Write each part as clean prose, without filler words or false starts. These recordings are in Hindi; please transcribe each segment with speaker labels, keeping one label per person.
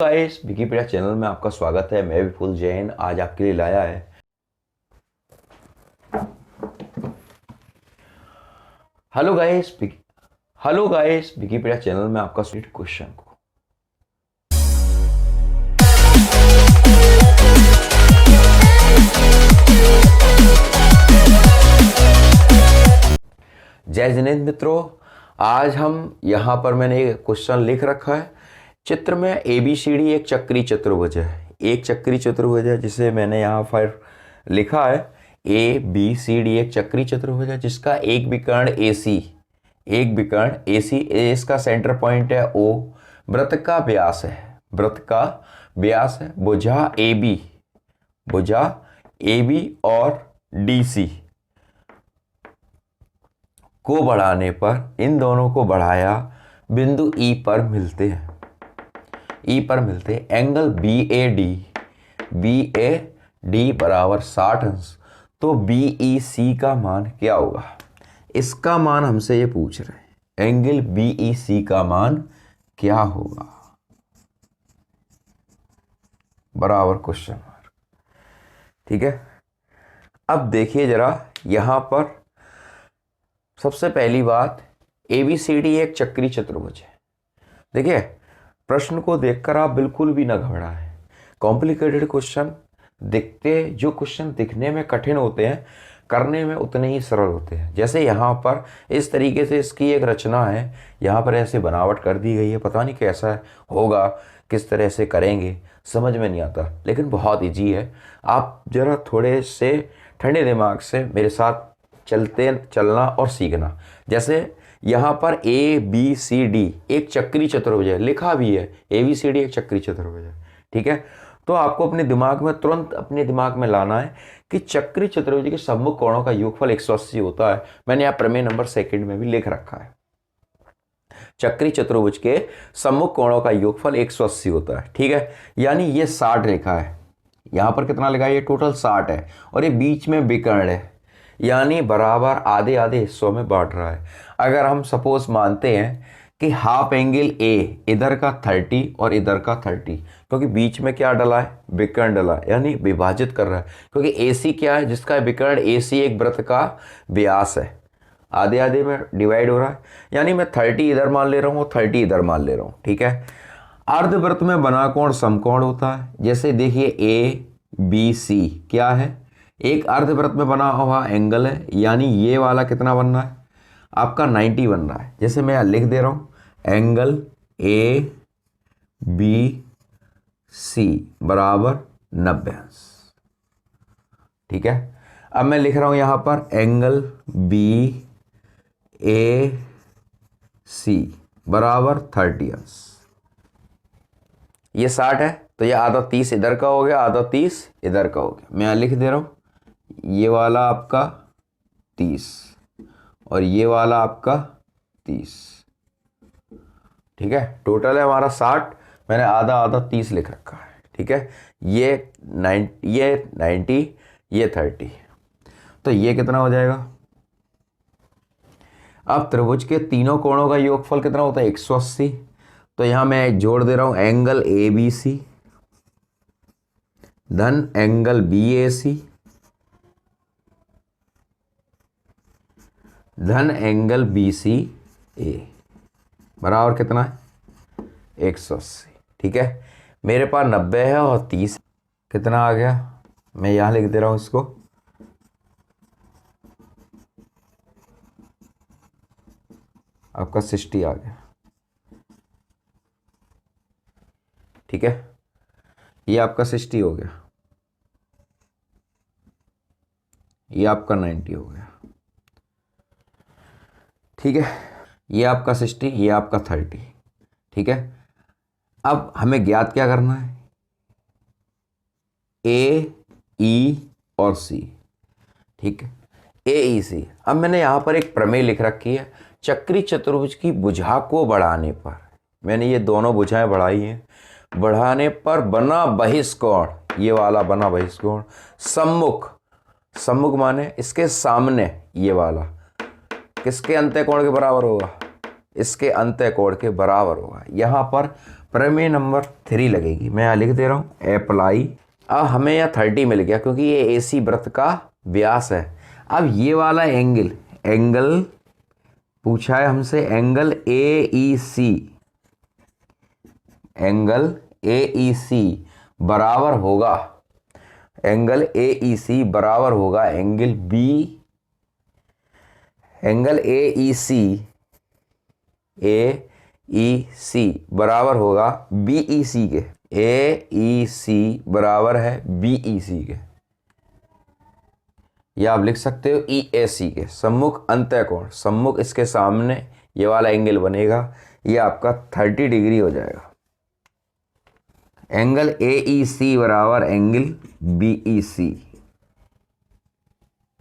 Speaker 1: गाइस, विकिपीडिया चैनल में आपका स्वागत है। मैं विपुल जैन आज आपके लिए लाया है हेलो गाइस, विकिपीडिया चैनल में आपका स्वीट क्वेश्चन को। जय जिनेंद्र मित्रों, आज हम यहाँ पर मैंने एक क्वेश्चन लिख रखा है। चित्र में ABCD एक चक्री चतुर्भुज है। एक चक्री चतुर्भुज है जिसे मैंने यहाँ पर लिखा है ABCD एक चक्री चतुर्भुज है जिसका एक विकर्ण AC इसका सेंटर पॉइंट है O। वृत्त का व्यास है भुजा AB और DC को बढ़ाने पर, इन दोनों को बढ़ाया, बिंदु E पर मिलते हैं। एंगल BAD बराबर 60 अंश। तो BEC का मान क्या होगा? इसका मान हमसे ये पूछ रहे हैं। एंगल BEC का मान क्या होगा? बराबर क्वेश्चन मार्क। ठीक है, अब देखिए जरा यहां पर सबसे पहली बात, ABCD एक चक्री चतुर्भुज है। देखिए, प्रश्न को देखकर आप बिल्कुल भी ना घबराएं। कॉम्प्लिकेटेड क्वेश्चन जो क्वेश्चन दिखने में कठिन होते हैं, करने में उतने ही सरल होते हैं। जैसे यहाँ पर इस तरीके से इसकी एक रचना है, यहाँ पर ऐसे बनावट कर दी गई है। पता नहीं कैसा होगा, किस तरह से करेंगे, समझ में नहीं आता, लेकिन बहुत ईजी है। आप जरा थोड़े से ठंडे दिमाग से मेरे साथ चलना और सीखना। जैसे यहाँ पर ABCD एक चक्री चतुर्भुज है, लिखा भी है ABCD एक चक्री चतुर्भुज है। ठीक है, तो आपको तुरंत अपने दिमाग में लाना है कि चक्री चतुर्भुज के सम्मुख कोणों का योगफल 180 होता है। मैंने यहाँ प्रमेय नंबर 2 में भी लिख रखा है। चक्री चतुर्भुज के सम्मुख कोणों का योगफल 180 होता है। ठीक है, यानी ये 60 लिखा है। यहाँ पर कितना लिखा है? ये टोटल 60 है और ये बीच में विकर्ण है, यानी बराबर आधे आधे हिस्सों में बांट रहा है। अगर हम सपोज मानते हैं कि हाफ एंगल A इधर का 30 और इधर का 30, क्योंकि बीच में क्या डला है? विकर्ण डला है, यानी विभाजित कर रहा है। क्योंकि AC क्या है? जिसका विकर्ण AC एक वृत्त का व्यास है, आधे आधे में डिवाइड हो रहा है। यानी मैं 30 इधर मान ले रहा हूँ और 30 इधर मान ले रहा हूँ। ठीक है, अर्धवृत्त में बना कोण समकोण होता है। जैसे देखिए ABC क्या है? एक अर्धवृत्त में बना हुआ एंगल है, यानी ये वाला कितना बन रहा है? आपका 90 बन रहा है। जैसे मैं लिख दे रहा हूं, एंगल ABC बराबर 90 अंश। ठीक है, अब मैं लिख रहा हूं यहां पर एंगल BAC बराबर 30 अंश। ये 60 है तो ये आधा 30 इधर का हो गया, आधा 30 इधर का हो गया। मैं यहां लिख दे रहा हूं, ये वाला आपका 30 और ये वाला आपका 30। ठीक है, टोटल है हमारा 60। मैंने आधा आधा 30 लिख रखा है। ठीक है, ये 90 ये 30, तो ये कितना हो जाएगा? अब त्रिभुज के तीनों कोणों का योगफल कितना होता है? 180। तो यहां मैं जोड़ दे रहा हूं एंगल ABC धन एंगल BAC धन एंगल BCA बराबर कितना है? 180। ठीक है, मेरे पास 90 है और 30 कितना आ गया? मैं यहां लिख दे रहा हूं इसको, आपका 60 आ गया। ठीक है, ये आपका 60 हो गया, ये आपका 90 हो गया। ठीक है, ये आपका 60, ये आपका 30। ठीक है, अब हमें ज्ञात क्या करना है? A, E और C। ठीक है, AEC। अब मैंने यहां पर एक प्रमेय लिख रखी है। चक्री चतुर्भुज की भुजा को बढ़ाने पर, मैंने ये दोनों भुजाएं बढ़ाई हैं, बढ़ाने पर बना बहिष्कोण, ये वाला बना बहिष्कोण, सम्मुख माने इसके सामने, ये वाला किसके अंतःकोण के बराबर होगा? इसके अंतःकोण के बराबर होगा। यहां पर प्रमेय नंबर 3 लगेगी। मैं यहाँ लिख दे रहा हूँ अप्लाई। अब हमें यहाँ 30 मिल गया क्योंकि ये AC वृत्त का व्यास है। अब ये वाला एंगल पूछा है हमसे, एंगल AEC, एंगल AEC बराबर होगा, एंगल AEC बराबर होगा एंगल B, एंगल AEC बराबर होगा BEC के। AEC बराबर है BEC के, या आप लिख सकते हो EAC के, सम्मुख अंतःकोण। सम्मुख इसके सामने ये वाला एंगल बनेगा, ये आपका 30 डिग्री हो जाएगा। एंगल AEC बराबर एंगल BEC,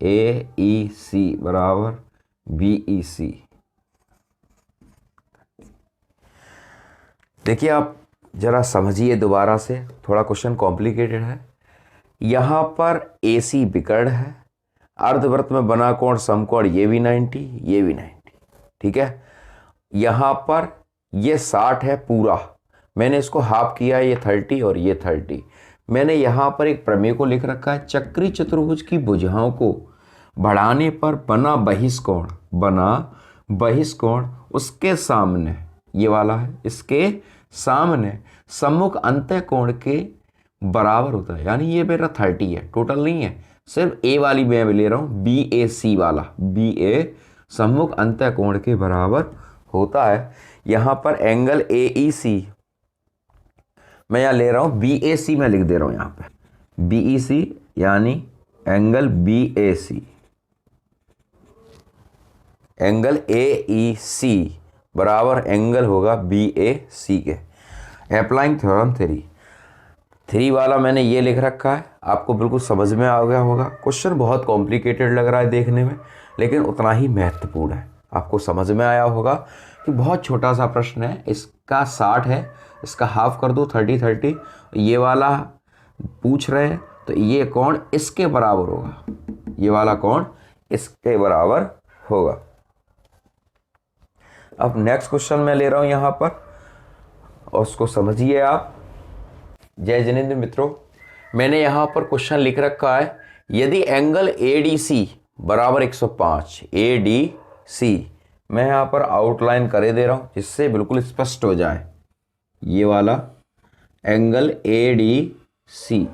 Speaker 1: AEC बराबर BEC। देखिए आप जरा समझिए दोबारा से, थोड़ा क्वेश्चन कॉम्प्लिकेटेड है। यहाँ पर AC विकर्ण है, अर्धवृत्त में बना कोण समकोण, ये भी 90, ये भी 90, ठीक है। यहाँ पर ये 60 है पूरा, मैंने इसको हाफ किया, ये 30 और ये 30। मैंने यहाँ पर एक प्रमेय को लिख रखा है, चक्री चतुर्भुज की भुजाओं को बढ़ाने पर बना बहिष्कोण उसके सामने, ये वाला है, इसके सामने सम्मुख अंतःकोण के बराबर होता है। यानी ये मेरा 30 है, टोटल नहीं है, सिर्फ ए वाली मैं ले रहा हूँ, BAC वाला, BA सम्मुख अंतःकोण के बराबर होता है। यहाँ पर एंगल AEC मैं यहाँ ले रहा हूँ, BAC मैं लिख दे रहा हूँ यहाँ पे, BEC यानी एंगल BAC, एंगल AEC बराबर एंगल होगा BAC के। अप्लाइंग थ्योरम 3 वाला मैंने ये लिख रखा है, आपको बिल्कुल समझ में आ गया होगा। क्वेश्चन बहुत कॉम्प्लिकेटेड लग रहा है देखने में, लेकिन उतना ही महत्वपूर्ण है। आपको समझ में आया होगा कि बहुत छोटा सा प्रश्न है, इसका 60 है, इसका हाफ कर दो 30, ये वाला पूछ रहे हैं तो ये कोण इसके बराबर होगा, ये वाला कोण इसके बराबर होगा। अब नेक्स्ट क्वेश्चन मैं ले रहा हूं यहां पर, और उसको समझिए आप। जय जिनेंद्र मित्रों, मैंने यहां पर क्वेश्चन लिख रखा है, यदि एंगल ADC बराबर 105, ADC मैं यहां पर आउटलाइन करे दे रहा हूं जिससे बिल्कुल स्पष्ट हो जाए। ये वाला एंगल ADC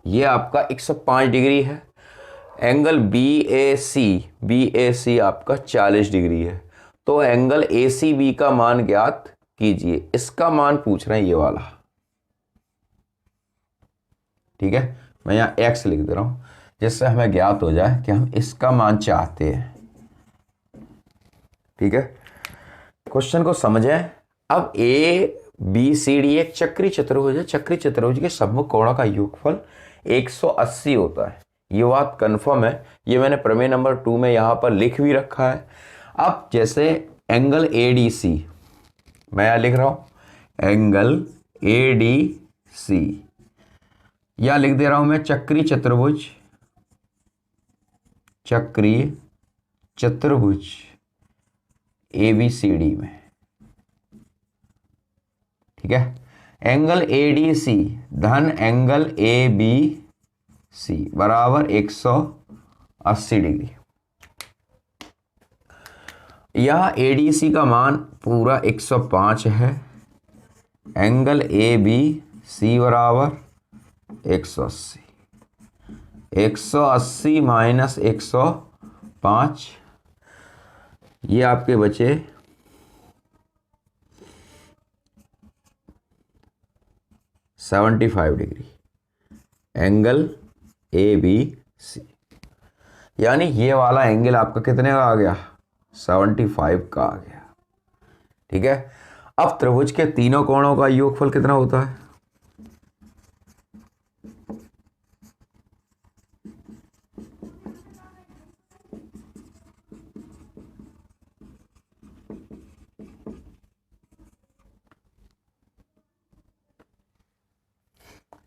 Speaker 1: ये आपका 105 डिग्री है। एंगल BAC आपका 40 डिग्री है। तो एंगल ACB का मान ज्ञात कीजिए। इसका मान पूछ रहे हैं ये वाला, ठीक है। मैं यहाँ X लिख दे रहा हूं जिससे हमें ज्ञात हो जाए कि हम इसका मान चाहते हैं, ठीक है। क्वेश्चन को समझें। अब ABCD एक चक्री चतुर्भुज है, चक्री चतुर्भुज के सम्मुख कोणों का योगफल 180 होता है। ये बात कंफर्म है, ये मैंने प्रमेय नंबर 2 में यहां पर लिख भी रखा है। अब जैसे एंगल ADC मैं यहां लिख रहा हूं, एंगल ADC या लिख दे रहा हूं मैं चक्री चतुर्भुज ABCD में, ठीक है। एंगल ADC धन एंगल ABC बराबर 180 डिग्री। यह ADC का मान पूरा 105 है, एंगल ABC बराबर 180, 180 माइनस 105 ये आपके बचे 75 डिग्री, एंगल ABC। यानी ये वाला एंगल आपका कितने का आ गया, 75 का आ गया, ठीक है। अब त्रिभुज के तीनों कोणों का योगफल कितना होता है,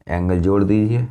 Speaker 1: एंगल जोड़ दीजिए।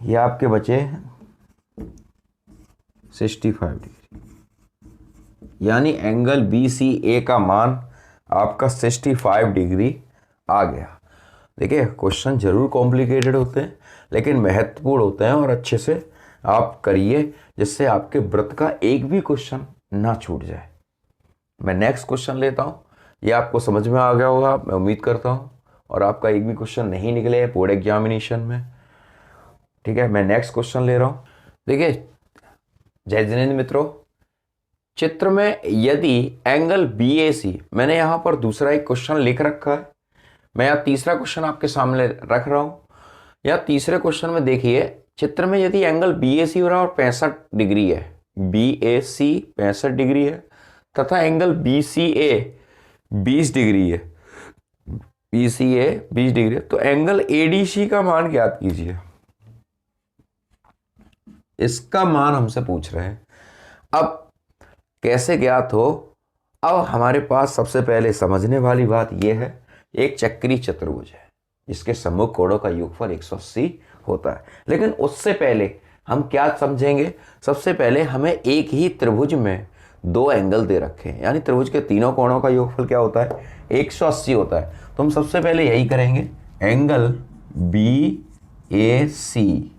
Speaker 1: ये आपके बचे 65 डिग्री, यानी एंगल बी सी ए का मान आपका 65 डिग्री आ गया। देखिए क्वेश्चन जरूर कॉम्प्लिकेटेड होते हैं लेकिन महत्वपूर्ण होते हैं, और अच्छे से आप करिए जिससे आपके व्रत का एक भी क्वेश्चन ना छूट जाए। मैं नेक्स्ट क्वेश्चन लेता हूँ, ये आपको समझ में आ गया होगा मैं उम्मीद करता हूँ, और आपका एक भी क्वेश्चन नहीं निकले बोर्ड एग्जामिनेशन में। ठीक है, मैं नेक्स्ट क्वेश्चन ले रहा हूँ। देखिए जय जिनेंद्र मित्रों, चित्र में यदि एंगल बी ए सी, मैंने यहाँ पर दूसरा एक क्वेश्चन लिख रखा है, मैं यहाँ तीसरा क्वेश्चन आपके सामने रख रहा हूँ। या तीसरे क्वेश्चन में देखिए, चित्र में यदि एंगल बी ए सी बराबर 65 डिग्री है, बी ए सी 65 डिग्री है, तथा angle B C A 20 degree है, बी सी ए 20 डिग्री है, तो एंगल ए डी सी का मान ज्ञात कीजिए। इसका मान हमसे पूछ रहे हैं। अब कैसे ज्ञात हो, अब हमारे पास सबसे पहले समझने वाली बात यह है, एक चक्रीय चतुर्भुज है जिसके सम्मुख कोणों का योगफल 180 होता है। लेकिन उससे पहले हम क्या समझेंगे, सबसे पहले हमें एक ही त्रिभुज में दो एंगल दे रखे हैं, यानी त्रिभुज के तीनों कोणों का योगफल क्या होता है, 180 होता है। तो हम सबसे पहले यही करेंगे, angle B A C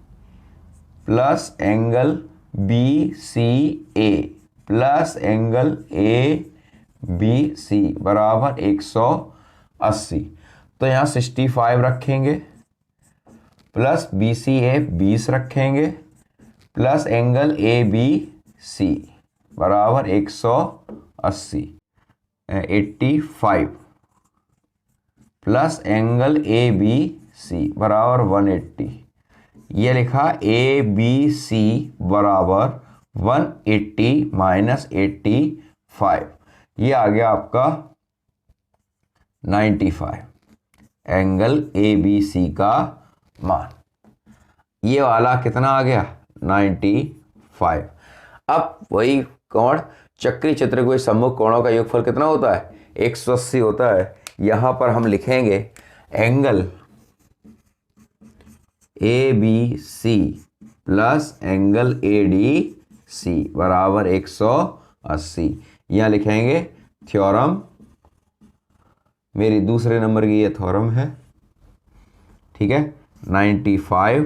Speaker 1: plus angle B C A plus angle A B C बराबर 180। तो यहाँ 65 रखेंगे, प्लस बी सी ए 20 रखेंगे, plus angle A B C बराबर 180 85, plus angle A B C बराबर 180। ये लिखा ए बी सी बराबर 180 माइनस 85, ये आ गया आपका 95, एंगल ए बी सी का मान। ये वाला कितना आ गया, 95। अब वही कोण चक्रीय चतुर्भुज के सम्मुख कोणों का योगफल कितना होता है, 180 होता है। यहां पर हम लिखेंगे angle A B C plus angle A D C बराबर 180। यहां लिखेंगे थ्योरम, मेरी दूसरे नंबर की ये थ्योरम है। ठीक है, 95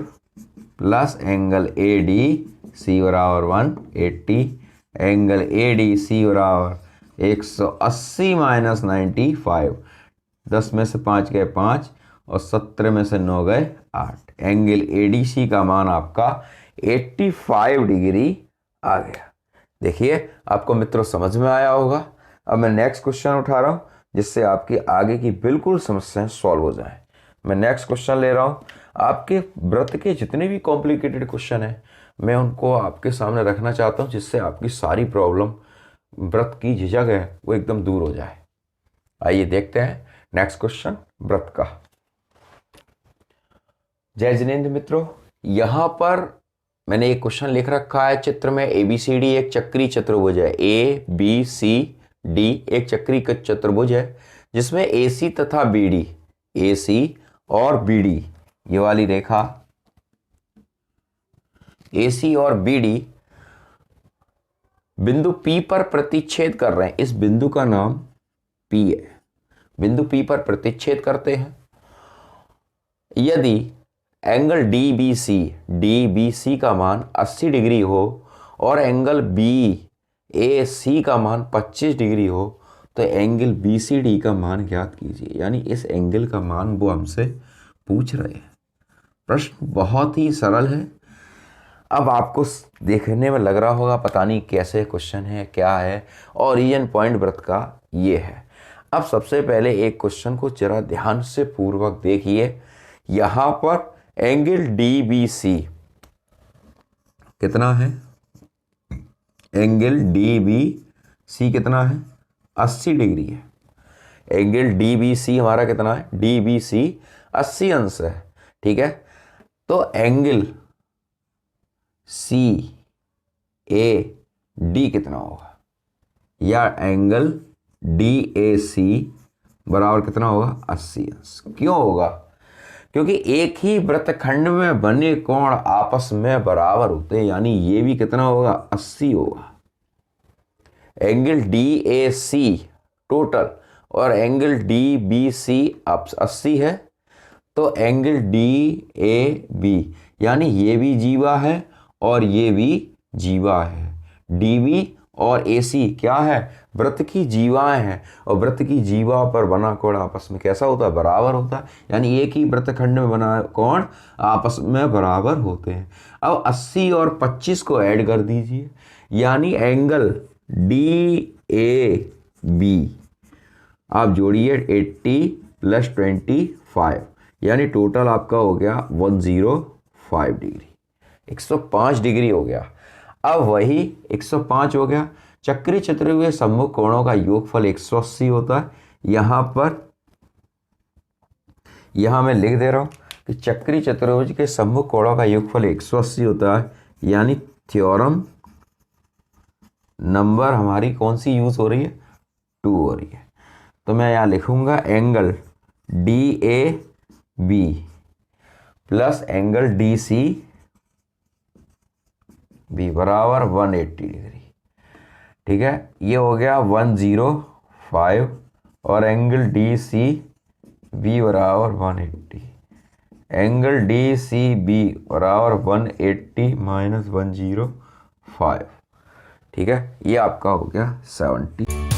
Speaker 1: plus angle A D C बराबर 180, एंगल ए डी सी बराबर 180 माइनस 95, 10 में से 5 गए 5 और 17 में से 9 गए 8। एंगल ए डी सी का मान आपका 85 डिग्री आ गया। देखिए आपको मित्रों समझ में आया होगा। अब मैं नेक्स्ट क्वेश्चन उठा रहा हूँ जिससे आपकी आगे की बिल्कुल समस्याएं सॉल्व हो जाएं। मैं नेक्स्ट क्वेश्चन ले रहा हूँ। आपके व्रत के जितने भी कॉम्प्लिकेटेड क्वेश्चन हैं मैं उनको आपके सामने रखना चाहता हूँ जिससे आपकी सारी प्रॉब्लम, व्रत की झिझक है वो एकदम दूर हो जाए। आइए देखते हैं नेक्स्ट क्वेश्चन व्रत का। जय जिनेंद्र मित्रों, यहाँ पर मैंने एक क्वेश्चन लिख रखा है, चित्र में ABCD एक चक्रीय चतुर्भुज है, ABCD एक चक्रीय चतुर्भुज है जिसमें AC तथा BD, AC और BD ये वाली रेखा AC और BD बिंदु P पर प्रतिच्छेद कर रहे हैं। इस बिंदु का नाम P है। बिंदु P पर प्रतिच्छेद करते हैं। यदि एंगल DBC का मान 80 डिग्री हो और एंगल BAC का मान 25 डिग्री हो तो एंगल BCD का मान ज्ञात कीजिए। यानी इस एंगल का मान वो हमसे पूछ रहे हैं। प्रश्न बहुत ही सरल है। अब आपको देखने में लग रहा होगा पता नहीं कैसे क्वेश्चन है, क्या है, ओरिजिन पॉइंट व्रत का ये है। अब सबसे पहले एक क्वेश्चन को जरा ध्यान से पूर्वक देखिए। यहां पर एंगल DBC कितना है, एंगल DBC कितना है, 80 डिग्री है। एंगल DBC हमारा कितना है, DBC 80 अंश है। ठीक है, तो एंगल CAD कितना होगा, या एंगल DAC बराबर कितना होगा, 80 अंश। क्यों होगा, क्योंकि एक ही वृत्तखंड में बने कोण आपस में बराबर होते हैं, यानी ये भी कितना होगा, 80 होगा। एंगल DAC टोटल और एंगल DBC 80 है, तो एंगल DAB यानी ये भी जीवा है और ये भी जीवा है। DB और AC क्या है, वृत्त की जीवाएं हैं, और वृत्त की जीवा पर बना कोण आपस में कैसा होता है, बराबर होता है, यानी एक ही वृत्तखंड में बना कोण आपस में बराबर होते हैं। अब 80 और 25 को ऐड कर दीजिए, यानी एंगल DAB आप जोड़िए 80 + 25, यानी टोटल आपका हो गया 105 डिग्री, 105 डिग्री हो गया। अब वही 105 हो गया, चक्रीय चतुर्भुज सम्मुख कोणों का योगफल 180 होता है। यहां मैं लिख दे रहा हूं कि चक्रीय चतुर्भुज के सम्मुख कोणों का योगफल 180 होता है, यानी थ्योरम नंबर हमारी कौन सी यूज हो रही है, 2 हो रही है। तो मैं यहां लिखूंगा angle DAB plus angle DCB बराबर 180 डिग्री। ठीक है, ये हो गया 105 और एंगल DCB बराबर 180, एंगल DCB बराबर 180 - 105। ठीक है, ये आपका हो गया 70।